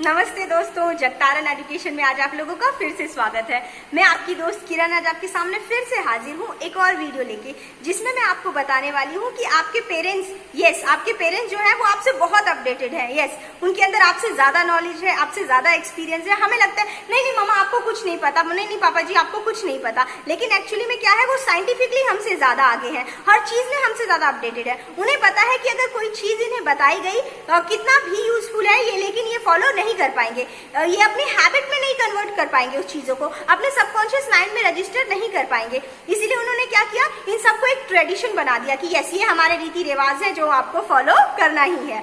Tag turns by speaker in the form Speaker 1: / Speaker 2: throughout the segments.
Speaker 1: नमस्ते दोस्तों, जगतारण एजुकेशन में आज आप लोगों का फिर से स्वागत है। मैं आपकी दोस्त किरण आज आपके सामने फिर से हाजिर हूँ एक और वीडियो लेके, जिसमें मैं आपको बताने वाली हूँ कि आपके पेरेंट्स आपके पेरेंट्स जो हैं वो आपसे बहुत अपडेटेड हैं। उनके अंदर आपसे ज्यादा नॉलेज है, आपसे ज्यादा एक्सपीरियंस है। हमें लगता है नहीं मामा आपको कुछ नहीं पता, नहीं पापा जी आपको कुछ नहीं पता, लेकिन एक्चुअली में क्या है, वो साइंटिफिकली हमसे ज्यादा आगे है, हर चीज में हमसे ज्यादा अपडेटेड है। उन्हें पता है कि अगर कोई चीज इन्हें बताई गई कितना भी यूजफुल है ये, लेकिन ये फॉलो नहीं कर पाएंगे, ये अपनी हैबिट में नहीं कन्वर्ट कर पाएंगे, उस चीजों को अपने सबकॉन्शियस माइंड में रजिस्टर नहीं कर पाएंगे। इसीलिए उन्होंने क्या किया, इन सबको एक ट्रेडिशन बना दिया कि यस ये हमारे रीति रिवाज है जो आपको फॉलो करना ही है।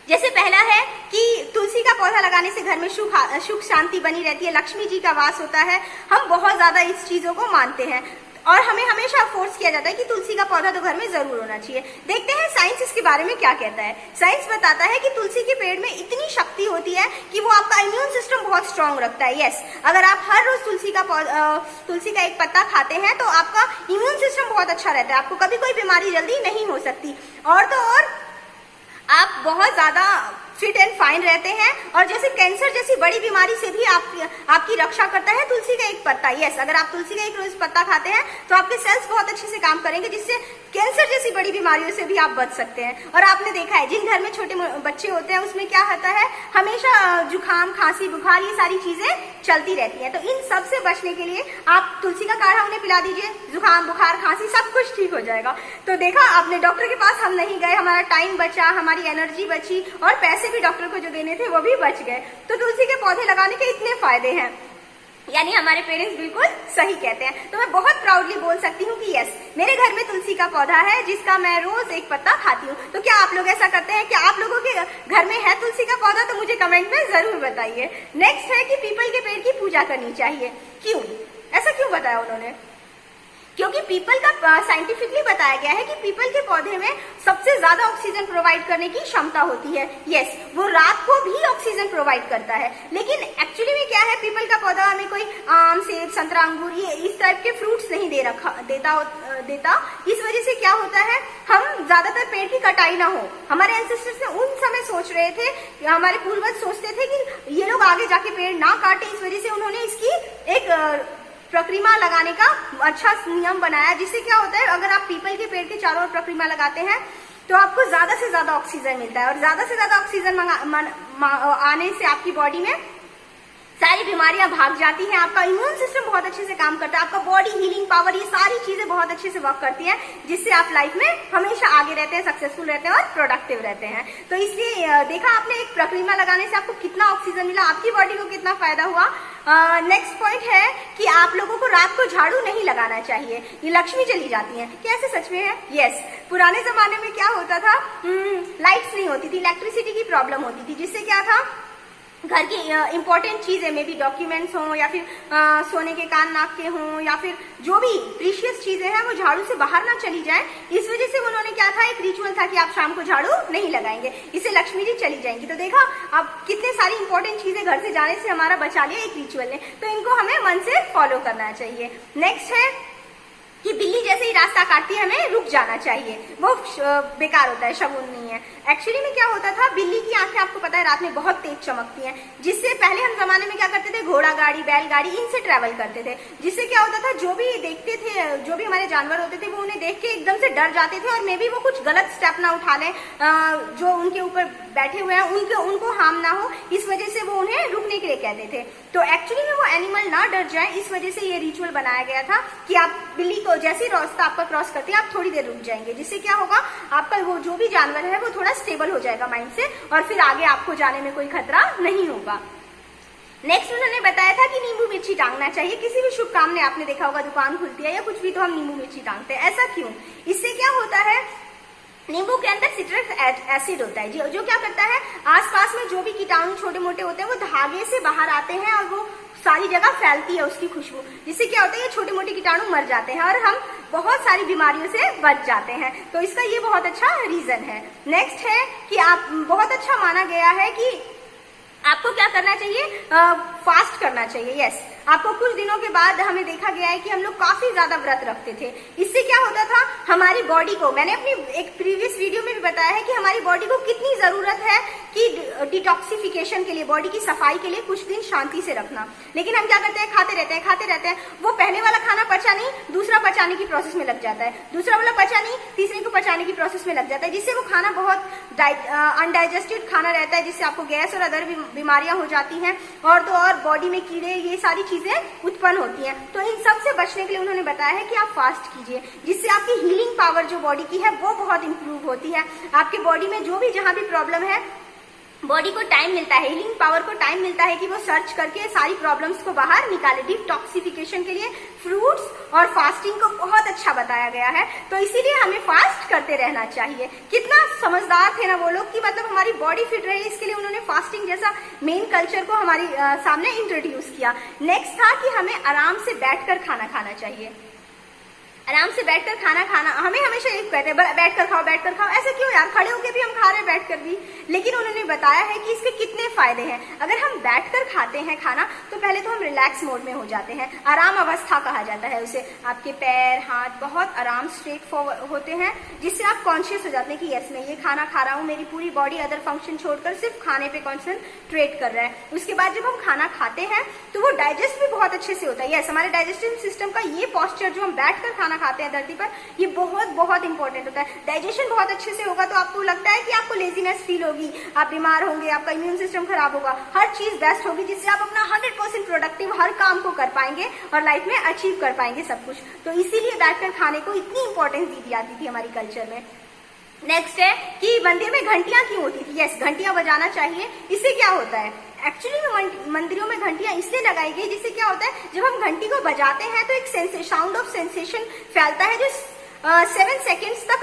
Speaker 1: जैसे पहला है कि तुलसी का पौधा लगाने से घर में सुख शांति बनी रहती है, लक्ष्मी जी का वास होता है। हम बहुत ज्यादा इस चीजों को मानते हैं और हमें हमेशा फोर्स किया जाता है कि तुलसी का पौधा तो घर में जरूर होना चाहिए। देखते हैं साइंस इसके बारे में क्या कहता है। साइंस बताता है कि तुलसी के पेड़ में इतनी शक्ति होती है कि वो आपका इम्यून सिस्टम बहुत स्ट्रांग रखता है। अगर आप हर रोज तुलसी का एक पत्ता खाते हैं तो आपका इम्यून सिस्टम बहुत अच्छा रहता है, आपको कभी कोई बीमारी जल्दी नहीं हो सकती, और तो और आप बहुत ज्यादा फिट एंड फाइन रहते हैं। और जैसे कैंसर जैसी बड़ी बीमारी से भी आपकी रक्षा करता है तुलसी का एक पत्ता। अगर आप तुलसी का एक रोज पत्ता खाते हैं तो आपके सेल्स बहुत अच्छे से काम करेंगे, जिससे कैंसर जैसी बड़ी बीमारियों से भी आप बच सकते हैं। और आपने देखा है जिन घर में छोटे बच्चे होते हैं उसमें क्या होता है, हमेशा जुकाम खांसी बुखार ये सारी चीजें चलती रहती है। तो इन सब से बचने के लिए आप तुलसी का काढ़ा उन्हें पिला दीजिए, जुकाम बुखार खांसी सब कुछ ठीक हो जाएगा। तो देखा आपने, डॉक्टर के पास हम नहीं गए, हमारा टाइम बचा, हमारी एनर्जी बची और पैसे भी डॉक्टर को जो देने थे वो भी बच गए। तो तुलसी के पौधे लगाने के इतने फायदे हैं, यानी हमारे पेरेंट्स बिल्कुल सही कहते हैं। तो मैं बहुत प्राउडली बोल सकती हूँ कि यस मेरे घर में तुलसी का पौधा है जिसका मैं रोज एक पत्ता खाती हूँ। तो क्या आप लोग ऐसा करते हैं? क्या आप लोगों के घर में है तुलसी का पौधा? तो मुझे कमेंट में जरूर बताइए। नेक्स्ट है कि पीपल के पेड़ की पूजा करनी चाहिए। क्यों, ऐसा क्यों बताया उन्होंने? क्योंकि पीपल का साइंटिफिकली बताया गया है कि पीपल के पौधे में सबसे ज्यादा ऑक्सीजन प्रोवाइड करने की क्षमता होती है। वो रात को भी ऑक्सीजन प्रोवाइड करता है, लेकिन एक्चुअली में क्या है, पीपल का पौधा हमें कोई आम सेब संतरा अंगूर ये इस टाइप के फ्रूट्स नहीं देता। इस वजह से क्या होता है, हम ज्यादातर पेड़ की कटाई ना हो। हमारे एंसेस्टर्स ने उन समय सोच रहे थे, हमारे पूर्वज सोचते थे कि ये लोग आगे जाके पेड़ ना काटे, इस वजह से उन्होंने इसकी एक प्रक्रिमा लगाने का अच्छा नियम बनाया। जिससे क्या होता है, अगर आप पीपल के पेड़ के चारों ओर प्रक्रिमा लगाते हैं तो आपको ज्यादा से ज्यादा ऑक्सीजन मिलता है, और ज्यादा से ज्यादा ऑक्सीजन आने से आपकी बॉडी में सारी बीमारियां भाग जाती हैं, आपका इम्यून सिस्टम बहुत अच्छे से काम करता है, आपका बॉडी हीलिंग पावर ये सारी चीजें बहुत अच्छे से वर्क करती हैं, जिससे आप लाइफ में हमेशा आगे रहते हैं, सक्सेसफुल रहते हैं और प्रोडक्टिव रहते हैं। तो इसलिए देखा आपने, एक प्रक्रिमा लगाने से आपको कितना ऑक्सीजन मिला, आपकी बॉडी को कितना फायदा हुआ। नेक्स्ट पॉइंट है कि आप लोगों को रात को झाड़ू नहीं लगाना चाहिए, ये लक्ष्मी चली जाती है। क्या ऐसे सच में है? पुराने जमाने में क्या होता था, लाइट्स नहीं होती थी, इलेक्ट्रिसिटी की प्रॉब्लम होती थी, जिससे क्या था, घर की इंपॉर्टेंट चीजें में भी डॉक्यूमेंट्स हों या फिर सोने के कान नाक के हों या फिर जो भी प्रीशियस चीजें हैं वो झाड़ू से बाहर ना चली जाए। इस वजह से उन्होंने क्या था, एक रिचुअल था कि आप शाम को झाड़ू नहीं लगाएंगे, इससे लक्ष्मी जी चली जाएंगी। तो देखा अब कितने सारी इंपॉर्टेंट चीजें घर से जाने से हमारा बचा लिया एक रिचुअल ने, तो इनको हमें मन से फॉलो करना चाहिए। नेक्स्ट है कि बिल्ली जैसे ही रास्ता काटती है हमें रुक जाना चाहिए, वो बेकार होता है, शगुन नहीं है। एक्चुअली में क्या होता था, बिल्ली की आंखें आपको पता है रात में बहुत तेज चमकती हैं, जिससे पहले हम जमाने में क्या करते थे, घोड़ा गाड़ी बैलगाड़ी इनसे ट्रेवल करते थे, जिससे क्या होता था, जो भी देखते थे, जो भी हमारे जानवर होते थे वो उन्हें देख के एकदम से डर जाते थे और मे बी वो कुछ गलत स्टेप ना उठा लें, जो उनके ऊपर बैठे हुए हैं उनको हार्म ना हो, इस वजह से वो उन्हें रुकने के लिए कहते थे। तो एक्चुअली में वो एनिमल ना डर जाए, इस वजह से ये रिचुअल बनाया गया था कि आप बिल्ली को जैसे रास्ता आपका क्रॉस करते हैं आप थोड़ी देर रुक जाएंगे, जिससे क्या होगा, आपका वो जो भी जानवर है वो थोड़ा स्टेबल हो जाएगा माइंड से, और फिर आगे आपको जाने में कोई खतरा नहीं होगा। नेक्स्ट उन्होंने बताया था कि नींबू मिर्ची टांगना चाहिए। किसी भी शुभ काम में आपने देखा होगा, दुकान खुलती है या कुछ भी तो हम नींबू मिर्ची टांगते हैं। ऐसा क्यों? इससे क्या होता है, नींबू के अंदर सिट्रिक एसिड होता है जो क्या करता है, आसपास में जो भी कीटाणु छोटे मोटे होते हैं वो धागे से बाहर आते हैं और वो सारी जगह फैलती है उसकी खुशबू, जिससे क्या होता है, ये छोटे मोटे कीटाणु मर जाते हैं और हम बहुत सारी बीमारियों से बच जाते हैं। तो इसका ये बहुत अच्छा रीजन है। नेक्स्ट है कि आप बहुत अच्छा माना गया है कि आपको क्या करना चाहिए, फास्ट करना चाहिए। आपको कुछ दिनों के बाद हमें देखा गया है कि हम लोग काफी ज्यादा व्रत रखते थे। इससे क्या होता था, हमारी बॉडी को, मैंने अपनी एक प्रीवियस वीडियो में भी बताया है कि हमारी बॉडी को कितनी जरूरत है कि डिटॉक्सिफिकेशन के लिए, बॉडी की सफाई के लिए कुछ दिन शांति से रखना। लेकिन हम क्या करते हैं, खाते रहते हैं। वो पहले वाला खाना पचा नहीं, दूसरा पचाने की प्रोसेस में लग जाता है, दूसरा वाला पचा नहीं, तीसरे को पचाने की प्रोसेस में लग जाता है, जिससे वो खाना बहुत अनडाइजेस्टेड खाना रहता है, जिससे आपको गैस और अदर बीमारियां हो जाती हैं, और तो और बॉडी में कीड़े, ये सारी चीजें उत्पन्न होती हैं। तो इन सब से बचने के लिए उन्होंने बताया है कि आप फास्ट कीजिए, जिससे आपकी हीलिंग पावर जो बॉडी की है वो बहुत इंप्रूव होती है। आपके बॉडी में जो भी जहां भी प्रॉब्लम है, बॉडी को टाइम मिलता है, हीलिंग पावर को टाइम मिलता है कि वो सर्च करके सारी प्रॉब्लम्स को बाहर निकाले। डिटॉक्सिफिकेशन के लिए फ्रूट्स और फास्टिंग को बहुत अच्छा बताया गया है, तो इसीलिए हमें फास्ट करते रहना चाहिए। कितना समझदार थे ना वो लोग कि मतलब हमारी बॉडी फिट रहे, इसके लिए उन्होंने फास्टिंग जैसा मेन कल्चर को हमारी सामने इंट्रोड्यूस किया। नेक्स्ट था कि हमें आराम से बैठकर खाना खाना चाहिए। आराम से बैठकर खाना हमें हमेशा एक कहते हैं बैठकर खाओ, ऐसा क्यों यार, खड़े होकर भी हम खा रहे हैं बैठकर भी। लेकिन उन्होंने बताया है कि इसके कितने फायदे हैं। अगर हम बैठकर खाते हैं खाना तो पहले तो हम रिलैक्स मोड में हो जाते हैं, आराम अवस्था कहा जाता है उसे। आपके पैर हाथ बहुत आराम स्ट्रेट फॉरवर्ड होते हैं, जिससे आप कॉन्शियस हो जाते हैं कि यस मैं ये खाना खा रहा हूँ, मेरी पूरी बॉडी अदर फंक्शन छोड़कर सिर्फ खाने पे कॉन्सेंट्रेट कर रहा है। उसके बाद जब हम खाना खाते हैं तो वो डाइजेस्ट भी बहुत अच्छे से होता है। यस, हमारे डाइजेस्टिव सिस्टम का ये पॉस्चर जो हम बैठकर खाना खाते हैं धरती पर, ये बहुत इंपॉर्टेंट होता है। डाइजेशन बहुत अच्छे से होगा तो आपको लगता है कि आपको लेजीनेस फील होगी, आप बीमार होंगे, आपका इम्यून सिस्टम खराब होगा, हर चीज बेस्ट होगी, जिससे आप अपना 100% प्रोडक्टिव हर काम को कर पाएंगे और लाइफ में अचीव कर पाएंगे सब कुछ। तो इसीलिए बैठकर खाने को इतनी इंपॉर्टेंस दी जाती थी हमारी कल्चर में। नेक्स्ट है कि मंदिर में घंटियां क्यों होती थी। यस, घंटियां बजाना चाहिए। इससे क्या होता है, एक्चुअली में मंदिरों में घंटियां इसलिए लगाई गई, जिससे क्या होता है, जब हम घंटी को बजाते हैं तो एक साउंड ऑफ सेंसेशन फैलता है, जो 7 सेकेंड्स तक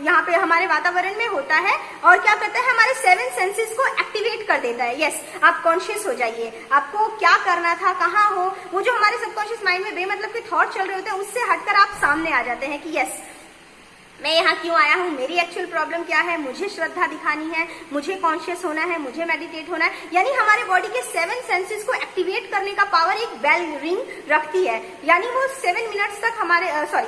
Speaker 1: यहाँ पे हमारे वातावरण में होता है, और क्या करता है, हमारे 7 सेंसेस को एक्टिवेट कर देता है। यस, आप कॉन्शियस हो जाइए, आपको क्या करना था, कहाँ हो, वो जो हमारे सबकॉन्शियस माइंड में बेमतलब के थॉट चल रहे होते हैं, उससे हटकर आप सामने आ जाते हैं कि यस मैं यहाँ क्यों आया हूँ, मेरी एक्चुअल प्रॉब्लम क्या है, मुझे श्रद्धा दिखानी है, मुझे कॉन्शियस होना है, मुझे मेडिटेट होना है। यानी हमारे बॉडी के 7 सेंसेस को एक्टिवेट करने का पावर एक बेल रिंग रखती है, यानी वो 7 मिनट्स तक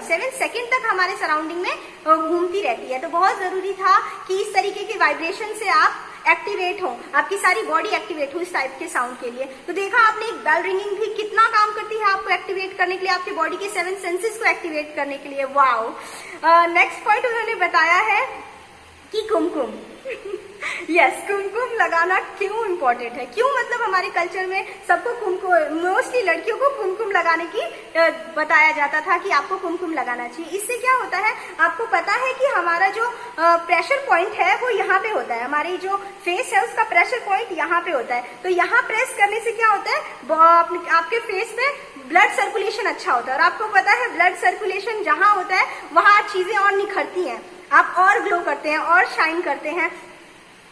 Speaker 1: 7 सेकेंड तक हमारे सराउंडिंग में घूमती रहती है। तो बहुत जरूरी था कि इस तरीके के वाइब्रेशन से आप एक्टिवेट हो, आपकी सारी बॉडी एक्टिवेट हो इस टाइप के साउंड के लिए। तो देखा आपने, एक बेल रिंगिंग भी कितना काम करती है आपको एक्टिवेट करने के लिए, आपके बॉडी के 7 सेंसेस को एक्टिवेट करने के लिए। वाओ। नेक्स्ट पॉइंट उन्होंने बताया है कि कुमकुम यस, कुमकुम लगाना क्यों इम्पोर्टेंट है, क्यों मतलब हमारे कल्चर में सबको कुमकुम, मोस्टली लड़कियों को कुमकुम लगाने की बताया जाता था कि आपको कुमकुम लगाना चाहिए। इससे क्या होता है, आपको पता है कि हमारा जो प्रेशर पॉइंट है वो यहाँ पे होता है, हमारी जो फेस है उसका प्रेशर पॉइंट यहाँ पे होता है। तो यहाँ प्रेस करने से क्या होता है, आपके फेस में ब्लड सर्कुलेशन अच्छा होता है, और आपको पता है ब्लड सर्कुलेशन जहाँ होता है वहां चीजें और निखरती हैं, आप और ग्लो करते हैं और शाइन करते हैं,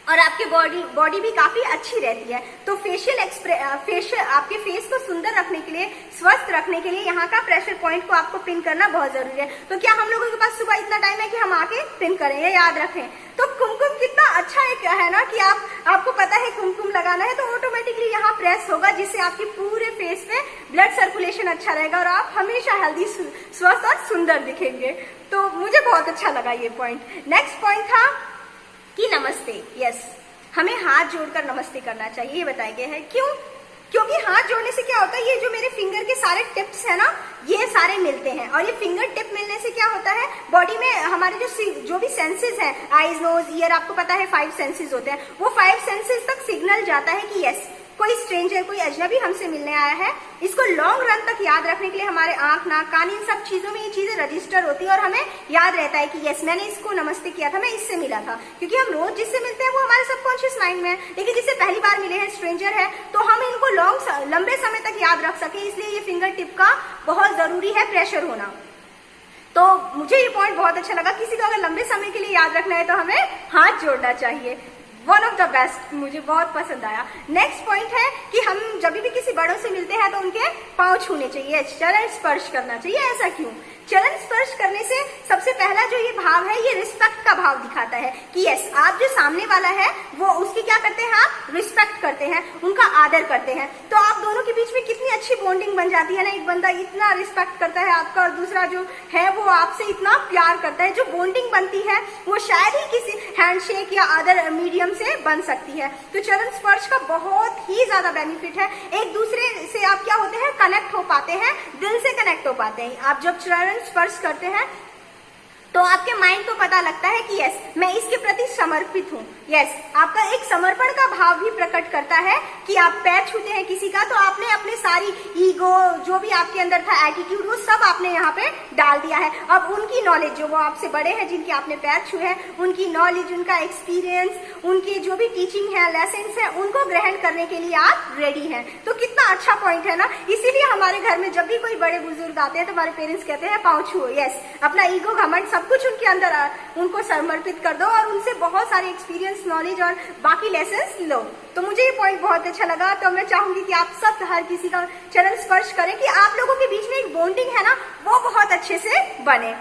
Speaker 1: और आपके बॉडी भी काफी अच्छी रहती है। तो फेशियल आपके फेस को सुंदर रखने के लिए, स्वस्थ रखने के लिए यहाँ का प्रेशर पॉइंट को आपको पिन करना बहुत जरूरी है। तो क्या हम लोगों के पास सुबह इतना टाइम है कि हम आके पिन करें, ये याद रखें। तो कुमकुम कितना अच्छा एक है ना कि आपको पता है कुमकुम लगाना है, तो ऑटोमेटिकली यहाँ प्रेस होगा, जिससे आपके पूरे फेस पे ब्लड सर्कुलेशन अच्छा रहेगा और आप हमेशा हेल्दी, स्वस्थ और सुंदर दिखेंगे। तो मुझे बहुत अच्छा लगा ये पॉइंट। नेक्स्ट पॉइंट था कि नमस्ते। यस, हमें हाथ जोड़कर नमस्ते करना चाहिए, ये बताया गया है। क्यों? क्योंकि हाथ जोड़ने से क्या होता है, ये जो मेरे फिंगर के सारे टिप्स है ना, ये सारे मिलते हैं, और ये फिंगर टिप मिलने से क्या होता है, बॉडी में हमारे जो भी सेंसेस हैं, आईज नोज ईयर, आपको पता है 5 सेंसेस होते हैं, वो 5 सेंसेस तक सिग्नल जाता है कि यस कोई स्ट्रेंजर, कोई अजनबी हमसे मिलने आया है। इसको लॉन्ग रन तक याद रखने के लिए हमारे आंख, नाक, कान, इन सब चीजों में ये चीजें रजिस्टर होती है, और हमें याद रहता है कि यस मैंने इसको नमस्ते किया था, मैं इससे मिला था। क्योंकि हम रोज जिससे मिलते हैं वो हमारे सबकॉन्शियस माइंड में है, लेकिन जिससे पहली बार मिले हैं, स्ट्रेंजर है, तो हम इनको लंबे समय तक याद रख सके, इसलिए ये फिंगर टिप का बहुत जरूरी है प्रेशर होना। तो मुझे ये पॉइंट बहुत अच्छा लगा, किसी को अगर लंबे समय के लिए याद रखना है तो हमें हाथ जोड़ना चाहिए। वन ऑफ द बेस्ट, मुझे बहुत पसंद आया। नेक्स्ट पॉइंट है कि हम जब भी किसी बड़ों से मिलते हैं तो उनके पांव छूने चाहिए, चरण स्पर्श करना चाहिए। ऐसा क्यों? चरण स्पर्श करने से सबसे पहला जो ये भाव है, ये रिस्पेक्ट का भाव दिखाता है कि यस, आप जो सामने वाला है वो उसकी क्या करते हैं, आप रिस्पेक्ट करते हैं, उनका आदर करते हैं। तो आप दोनों के बीच में कितनी अच्छी बॉन्डिंग बन जाती है ना। एक बंदा इतना रिस्पेक्ट करता है आपका और दूसरा जो है वो आपसे इतना प्यार करता है। जो बॉन्डिंग बनती है वो शायद ही किसी हैंडशेक या अदर मीडियम से बन सकती है। तो चरण स्पर्श का बहुत ही ज्यादा बेनिफिट है। एक दूसरे से आप क्या होते हैं, कनेक्ट हो पाते हैं, दिल से कनेक्ट हो पाते हैं। आप जब चरण स्पर्श करते हैं तो आपके माइंड को पता लगता है कि यस, मैं इसके प्रति समर्पित हूँ। यस, आपका एक समर्पण का भाव भी प्रकट करता है कि आप पैर छूते हैं किसी का, तो आपने अपने सारी ईगो, जो भी आपके अंदर था, एटीट्यूड, वो सब आपने यहाँ पे डाल दिया है। अब उनकी नॉलेज, जो वो आपसे बड़े हैं, जिनके आपने पैर छुए हैं, उनकी नॉलेज, उनका एक्सपीरियंस, उनकी जो भी टीचिंग है, लेसन है, उनको ग्रहण करने के लिए आप रेडी हैं। तो कितना अच्छा पॉइंट है ना। इसीलिए हमारे घर में जब भी कोई बड़े बुजुर्ग आते हैं तो हमारे पेरेंट्स कहते हैं पाँव छुओ। यस, अपना ईगो, घमंड, सब कुछ उनके अंदर उनको समर्पित कर दो और उनसे बहुत सारे एक्सपीरियंस, नॉलेज और बाकी लेसन्स लो। तो मुझे ये पॉइंट बहुत अच्छा लगा। तो मैं चाहूंगी कि आप सब हर किसी का चरण स्पर्श करें कि आप लोगों के बीच में एक बॉन्डिंग है ना, वो बहुत अच्छे से बने।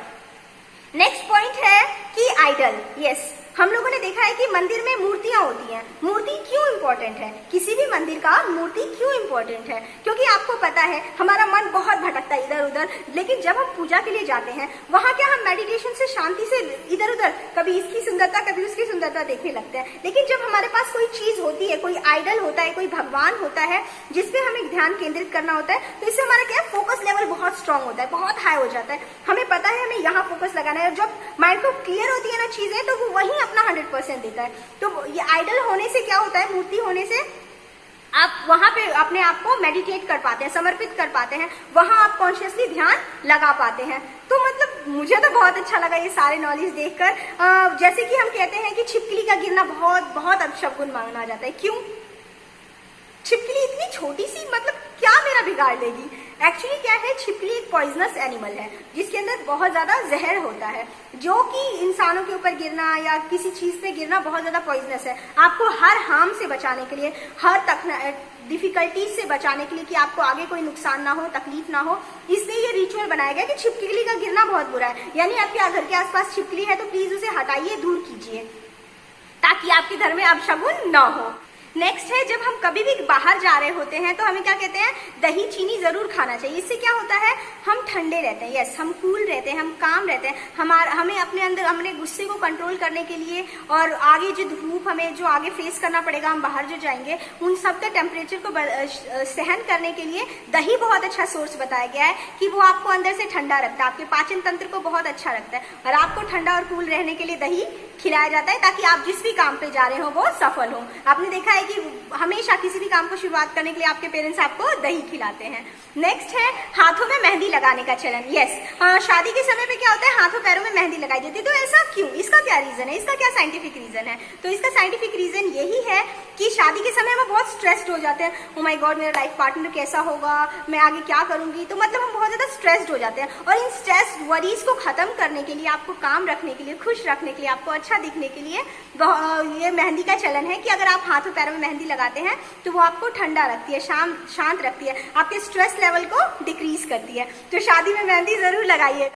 Speaker 1: नेक्स्ट पॉइंट है कि आइडल। यस, हम लोगों ने देखा है कि मंदिर में मूर्तियां होती हैं। मूर्ति क्यों इंपॉर्टेंट है, किसी भी मंदिर का मूर्ति क्यों इंपॉर्टेंट है? क्योंकि आपको पता है हमारा मन बहुत भटकता है इधर उधर, लेकिन जब हम पूजा के लिए जाते हैं वहां क्या हम मेडिटेशन से शांति से इधर उधर कभी इसकी सुंदरता कभी उसकी सुंदरता देखने लगते हैं। लेकिन जब हमारे पास कोई चीज होती है, कोई आइडल होता है, कोई भगवान होता है जिसपे हमें ध्यान केंद्रित करना होता है, तो इससे हमारा क्या फोकस लेवल बहुत स्ट्रांग होता है, बहुत हाई हो जाता है। हमें पता है हमें यहाँ फोकस लगाना है। जब माइंड को क्लियर होती है ना चीजें, तो वो वही अपना 100% देता है। तो ये आइडल होने से क्या होता है, मूर्ति होने से आप वहां पे अपने आप को मेडिटेट कर पाते हैं, समर्पित कर पाते हैं, वहां आप कॉन्शियसली ध्यान लगा पाते हैं। तो मतलब मुझे तो बहुत अच्छा लगा ये सारे नॉलेज देखकर। जैसे कि हम कहते हैं कि छिपकली का गिरना बहुत बहुत अपशगुन माना जाता है। क्यों? छिपकली इतनी छोटी सी, मतलब क्या मेरा बिगाड़ लेगी? एक्चुअली क्या है, छिपकली एक पॉइजनस एनिमल है जिसके अंदर बहुत ज्यादा जहर होता है, जो कि इंसानों के ऊपर गिरना या किसी चीज पे गिरना बहुत ज्यादा पॉइजनस है। आपको हर हार्म से बचाने के लिए, हर डिफिकल्टीज से बचाने के लिए कि आपको आगे कोई नुकसान ना हो, तकलीफ ना हो, इसलिए ये रिचुअल बनाया गया कि छिपकली का गिरना बहुत बुरा है। यानी आपके घर के आसपास छिपकली है तो प्लीज उसे हटाइए, दूर कीजिए, ताकि आपके घर में अपशगुन ना हो। नेक्स्ट है, जब हम कभी भी बाहर जा रहे होते हैं तो हमें क्या कहते हैं, दही चीनी जरूर खाना चाहिए। इससे क्या होता है, हम ठंडे रहते हैं। यस, हम कूल रहते हैं, हम काम रहते हैं। हमें अपने अंदर अपने गुस्से को कंट्रोल करने के लिए और आगे जो धूप हमें जो आगे फेस करना पड़ेगा, हम बाहर जो जाएंगे, उन सब का टेम्परेचर को सहन करने के लिए दही बहुत अच्छा सोर्स बताया गया है कि वो आपको अंदर से ठंडा रखता है, आपके पाचन तंत्र को बहुत अच्छा रखता है और आपको ठंडा और कूल रहने के लिए दही खिलाया जाता है ताकि आप जिस भी काम पे जा रहे हो वो सफल हो। आपने देखा है कि हमेशा किसी भी काम को शुरुआत करने के लिए आपके पेरेंट्स आपको दही खिलाते हैं। नेक्स्ट है हाथों में मेहंदी लगाने का चलन। यस, शादी के समय पे क्या होता है, हाथों पैरों में मेहंदी लगाई जाती है। तो ऐसा क्यों, इसका क्या रीजन है, इसका क्या साइंटिफिक रीजन है? तो इसका साइंटिफिक रीजन यही है कि शादी के समय हम बहुत स्ट्रेस्ड हो जाते हैं। ओ माय गॉड, मेरा लाइफ पार्टनर कैसा होगा, मैं आगे क्या करूंगी, तो मतलब हम बहुत ज्यादा स्ट्रेस्ड हो जाते हैं। और इन स्ट्रेस वरीज को खत्म करने के लिए, आपको काम रखने के लिए, खुश रखने के लिए, आपको अच्छा दिखने के लिए ये मेहंदी का चलन है कि अगर आप हाथों पैरों में मेहंदी लगाते हैं तो वो आपको ठंडा रखती है, शांत रखती है, आपके स्ट्रेस लेवल को डिक्रीज करती है। तो शादी में मेहंदी जरूर लगाइए।